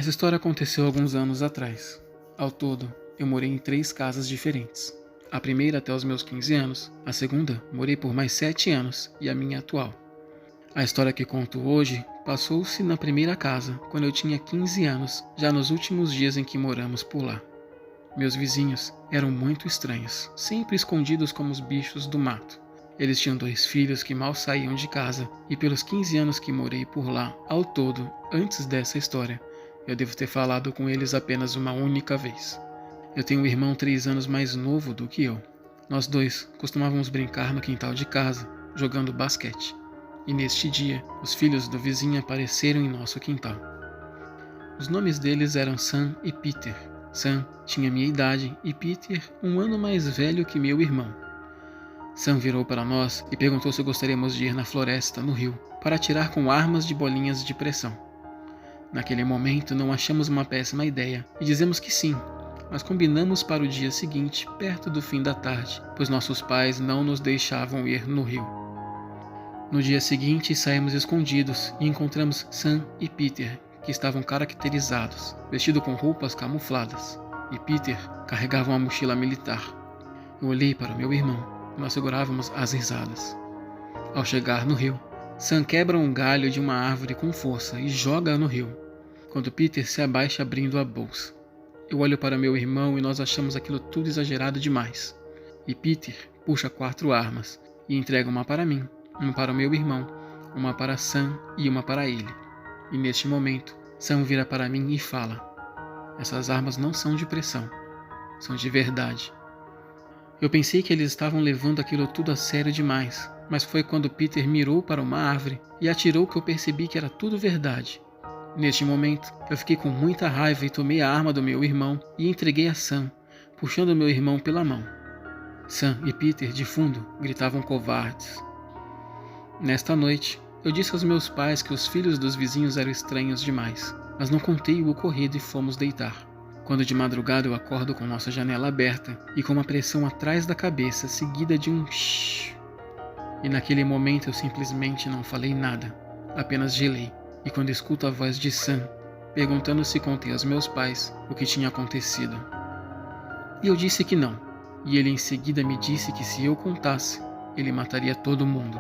Essa história aconteceu alguns anos atrás. Ao todo, eu morei em 3 casas diferentes. A primeira até os meus 15 anos, a segunda morei por mais 7 anos e a minha atual. A história que conto hoje passou-se na primeira casa, quando eu tinha 15 anos, já nos últimos dias em que moramos por lá. Meus vizinhos eram muito estranhos, sempre escondidos como os bichos do mato. Eles tinham 2 filhos que mal saíam de casa, e pelos 15 anos que morei por lá, ao todo, antes dessa história, eu devo ter falado com eles apenas uma única vez. Eu tenho um irmão 3 anos mais novo do que eu. Nós 2 costumávamos brincar no quintal de casa, jogando basquete. E neste dia, os filhos do vizinho apareceram em nosso quintal. Os nomes deles eram Sam e Peter. Sam tinha minha idade e Peter 1 ano mais velho que meu irmão. Sam virou para nós e perguntou se gostaríamos de ir na floresta, no rio, para atirar com armas de bolinhas de pressão. Naquele momento não achamos uma péssima ideia e dizemos que sim, mas combinamos para o dia seguinte, perto do fim da tarde, pois nossos pais não nos deixavam ir no rio. No dia seguinte saímos escondidos e encontramos Sam e Peter, que estavam caracterizados, vestidos com roupas camufladas, e Peter carregava uma mochila militar. Eu olhei para o meu irmão e nós segurávamos as risadas. Ao chegar no rio, Sam quebra um galho de uma árvore com força e joga no rio, quando Peter se abaixa abrindo a bolsa. Eu olho para meu irmão e nós achamos aquilo tudo exagerado demais. E Peter puxa 4 armas e entrega uma para mim, uma para o meu irmão, uma para Sam e uma para ele. E neste momento, Sam vira para mim e fala: "Essas armas não são de pressão, são de verdade." Eu pensei que eles estavam levando aquilo tudo a sério demais, mas foi quando Peter mirou para uma árvore e atirou que eu percebi que era tudo verdade. Neste momento, eu fiquei com muita raiva e tomei a arma do meu irmão e entreguei a Sam, puxando meu irmão pela mão. Sam e Peter, de fundo, gritavam covardes. Nesta noite, eu disse aos meus pais que os filhos dos vizinhos eram estranhos demais, mas não contei o ocorrido e fomos deitar. Quando de madrugada eu acordo com nossa janela aberta e com uma pressão atrás da cabeça seguida de um shhh. E naquele momento eu simplesmente não falei nada, apenas gelei. E quando escuto a voz de Sam, perguntando se contei aos meus pais o que tinha acontecido. E eu disse que não, e ele em seguida me disse que se eu contasse, ele mataria todo mundo.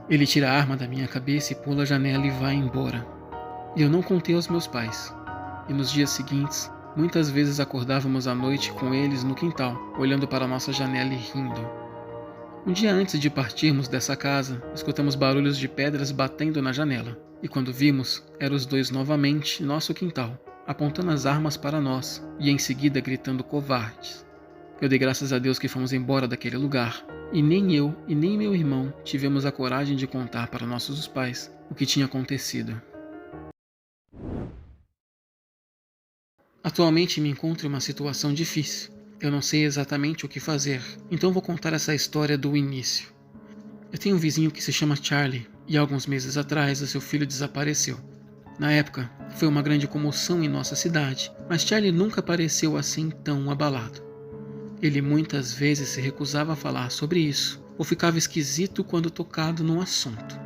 Ele tira a arma da minha cabeça e pula a janela e vai embora. E eu não contei aos meus pais. E nos dias seguintes, muitas vezes acordávamos à noite com eles no quintal, olhando para a nossa janela e rindo. Um dia antes de partirmos dessa casa, escutamos barulhos de pedras batendo na janela. E quando vimos, eram os 2 novamente em nosso quintal, apontando as armas para nós e em seguida gritando covardes. Eu dei graças a Deus que fomos embora daquele lugar, e nem eu e nem meu irmão tivemos a coragem de contar para nossos pais o que tinha acontecido. Atualmente me encontro em uma situação difícil. Eu não sei exatamente o que fazer, então vou contar essa história do início. Eu tenho um vizinho que se chama Charlie, e alguns meses atrás o seu filho desapareceu. Na época, foi uma grande comoção em nossa cidade, mas Charlie nunca pareceu assim tão abalado. Ele muitas vezes se recusava a falar sobre isso, ou ficava esquisito quando tocado no assunto.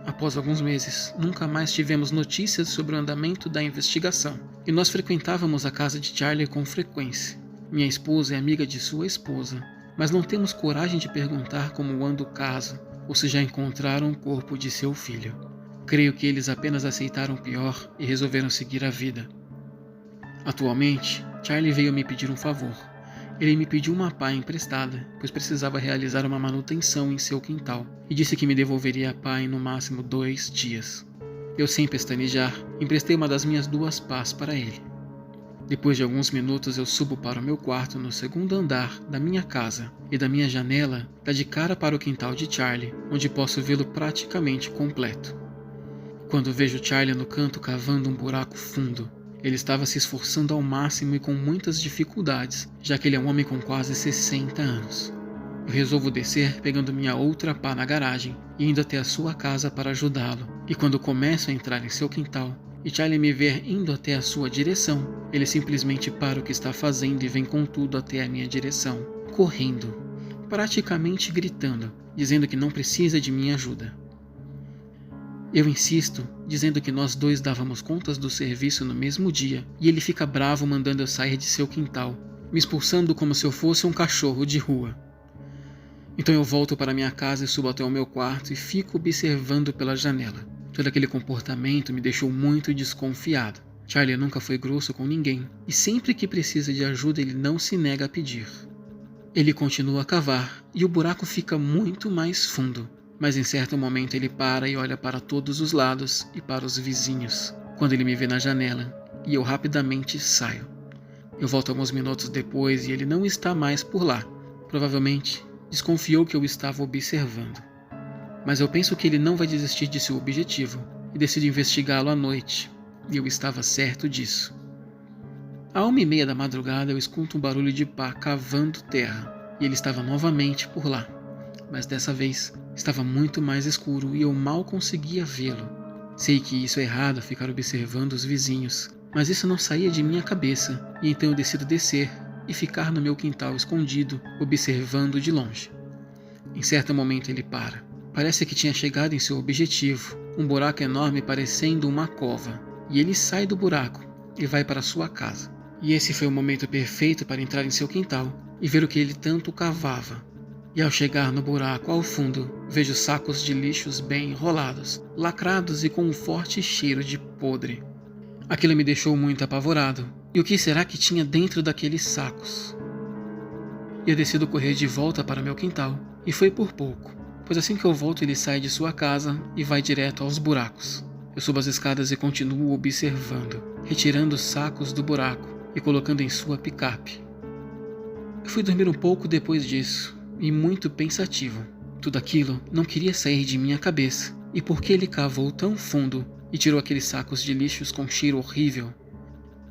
Após alguns meses, nunca mais tivemos notícias sobre o andamento da investigação, e nós frequentávamos a casa de Charlie com frequência. Minha esposa é amiga de sua esposa, mas não temos coragem de perguntar como anda o caso, ou se já encontraram o corpo de seu filho. Creio que eles apenas aceitaram o pior e resolveram seguir a vida. Atualmente, Charlie veio me pedir um favor. Ele me pediu uma pá emprestada, pois precisava realizar uma manutenção em seu quintal, e disse que me devolveria a pá em no máximo 2 dias. Eu, sem pestanejar, emprestei uma das minhas 2 pás para ele. Depois de alguns minutos eu subo para o meu quarto no 2º andar da minha casa, e da minha janela dá de cara para o quintal de Charlie, onde posso vê-lo praticamente completo. Quando vejo Charlie no canto cavando um buraco fundo, ele estava se esforçando ao máximo e com muitas dificuldades, já que ele é um homem com quase 60 anos. Eu resolvo descer pegando minha outra pá na garagem e indo até a sua casa para ajudá-lo, e quando começo a entrar em seu quintal, e Charlie me ver indo até a sua direção, ele simplesmente para o que está fazendo e vem com tudo até a minha direção, correndo, praticamente gritando, dizendo que não precisa de minha ajuda. Eu insisto, dizendo que nós dois dávamos contas do serviço no mesmo dia, e ele fica bravo mandando eu sair de seu quintal, me expulsando como se eu fosse um cachorro de rua. Então eu volto para minha casa e subo até o meu quarto e fico observando pela janela. Todo aquele comportamento me deixou muito desconfiado. Charlie nunca foi grosso com ninguém, e sempre que precisa de ajuda ele não se nega a pedir. Ele continua a cavar, e o buraco fica muito mais fundo. Mas em certo momento ele para e olha para todos os lados e para os vizinhos, quando ele me vê na janela, e eu rapidamente saio. Eu volto alguns minutos depois e ele não está mais por lá. Provavelmente desconfiou que eu estava observando. Mas eu penso que ele não vai desistir de seu objetivo e decido investigá-lo à noite, e eu estava certo disso. À 1h30 da madrugada eu escuto um barulho de pá cavando terra, e ele estava novamente por lá. Mas dessa vez estava muito mais escuro e eu mal conseguia vê-lo. Sei que isso é errado, ficar observando os vizinhos, mas isso não saía de minha cabeça, e então eu decido descer e ficar no meu quintal escondido, observando de longe. Em certo momento ele para. Parece que tinha chegado em seu objetivo, um buraco enorme parecendo uma cova, e ele sai do buraco e vai para sua casa. E esse foi o momento perfeito para entrar em seu quintal e ver o que ele tanto cavava. E ao chegar no buraco ao fundo, vejo sacos de lixos bem enrolados, lacrados e com um forte cheiro de podre. Aquilo me deixou muito apavorado. E o que será que tinha dentro daqueles sacos? Eu decido correr de volta para meu quintal, e foi por pouco, pois assim que eu volto ele sai de sua casa e vai direto aos buracos. Eu subo as escadas e continuo observando, retirando os sacos do buraco e colocando em sua picape. Eu fui dormir um pouco depois disso, e muito pensativo. Tudo aquilo não queria sair de minha cabeça. E por que ele cavou tão fundo e tirou aqueles sacos de lixos com cheiro horrível?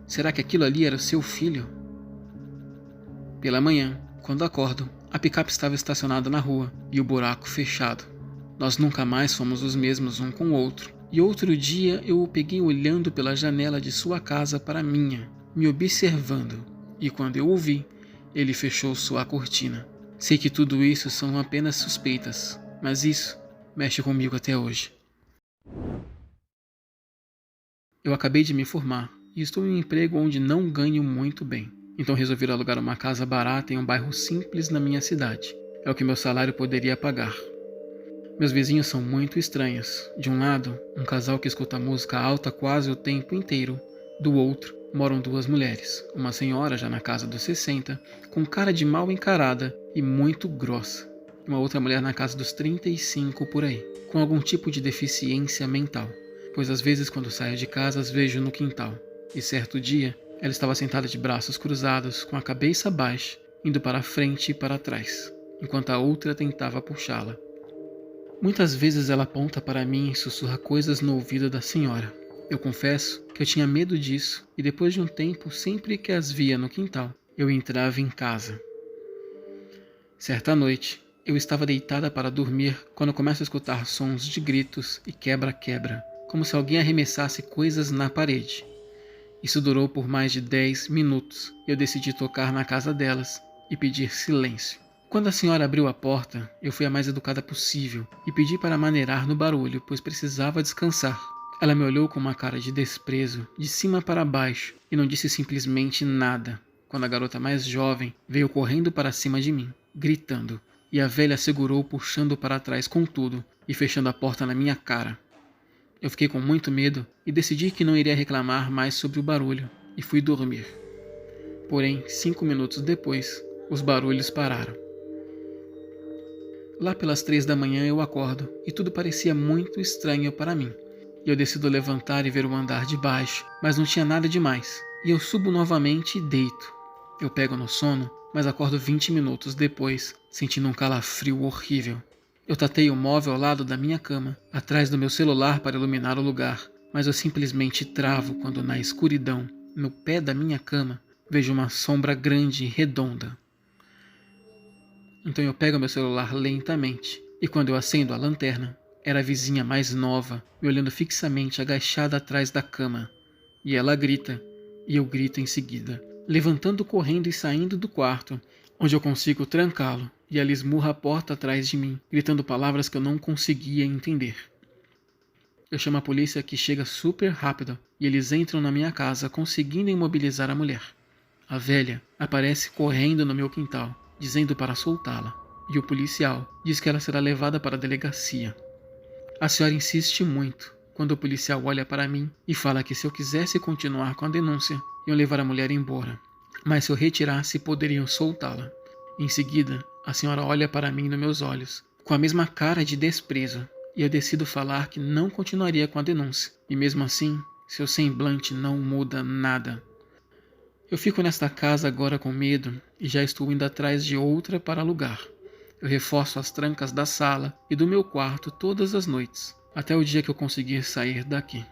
Será que aquilo ali era seu filho? Pela manhã, quando acordo, a picape estava estacionada na rua e o buraco fechado. Nós nunca mais fomos os mesmos um com o outro. E outro dia eu o peguei olhando pela janela de sua casa para a minha, me observando. E quando eu o vi, ele fechou sua cortina. Sei que tudo isso são apenas suspeitas, mas isso mexe comigo até hoje. Eu acabei de me formar e estou em um emprego onde não ganho muito bem. Então resolvi alugar uma casa barata em um bairro simples na minha cidade. É o que meu salário poderia pagar. Meus vizinhos são muito estranhos. De um lado, um casal que escuta música alta quase o tempo inteiro. Do outro, moram duas mulheres. Uma senhora já na casa dos 60, com cara de mal encarada e muito grossa. E uma outra mulher na casa dos 35 por aí, com algum tipo de deficiência mental. Pois às vezes quando saio de casa as vejo no quintal. E certo dia, ela estava sentada de braços cruzados, com a cabeça baixa, indo para a frente e para trás, enquanto a outra tentava puxá-la. Muitas vezes ela aponta para mim e sussurra coisas no ouvido da senhora. Eu confesso que eu tinha medo disso, e depois de um tempo, sempre que as via no quintal, eu entrava em casa. Certa noite, eu estava deitada para dormir quando começo a escutar sons de gritos e quebra-quebra, como se alguém arremessasse coisas na parede. Isso durou por mais de 10 minutos, e eu decidi tocar na casa delas e pedir silêncio. Quando a senhora abriu a porta, eu fui a mais educada possível e pedi para maneirar no barulho, pois precisava descansar. Ela me olhou com uma cara de desprezo, de cima para baixo, e não disse simplesmente nada, quando a garota mais jovem veio correndo para cima de mim, gritando, e a velha segurou puxando para trás com tudo e fechando a porta na minha cara. Eu fiquei com muito medo e decidi que não iria reclamar mais sobre o barulho, e fui dormir. Porém, 5 minutos depois, os barulhos pararam. Lá pelas 3 da manhã eu acordo, e tudo parecia muito estranho para mim. Eu decido levantar e ver o andar de baixo, mas não tinha nada demais, e eu subo novamente e deito. Eu pego no sono, mas acordo 20 minutos depois, sentindo um calafrio horrível. Eu tatei o móvel ao lado da minha cama, atrás do meu celular para iluminar o lugar, mas eu simplesmente travo quando na escuridão, no pé da minha cama, vejo uma sombra grande e redonda. Então eu pego meu celular lentamente, e quando eu acendo a lanterna, era a vizinha mais nova, me olhando fixamente agachada atrás da cama. E ela grita, e eu grito em seguida, levantando correndo e saindo do quarto, onde eu consigo trancá-lo, e ela esmurra a porta atrás de mim, gritando palavras que eu não conseguia entender. Eu chamo a polícia que chega super rápido e eles entram na minha casa conseguindo imobilizar a mulher. A velha aparece correndo no meu quintal, dizendo para soltá-la. E o policial diz que ela será levada para a delegacia. A senhora insiste muito quando o policial olha para mim e fala que se eu quisesse continuar com a denúncia, iam levar a mulher embora. Mas se eu retirasse, poderiam soltá-la. Em seguida, a senhora olha para mim nos meus olhos, com a mesma cara de desprezo, e eu decido falar que não continuaria com a denúncia. E mesmo assim, seu semblante não muda nada. Eu fico nesta casa agora com medo e já estou indo atrás de outra para alugar. Eu reforço as trancas da sala e do meu quarto todas as noites, até o dia que eu conseguir sair daqui.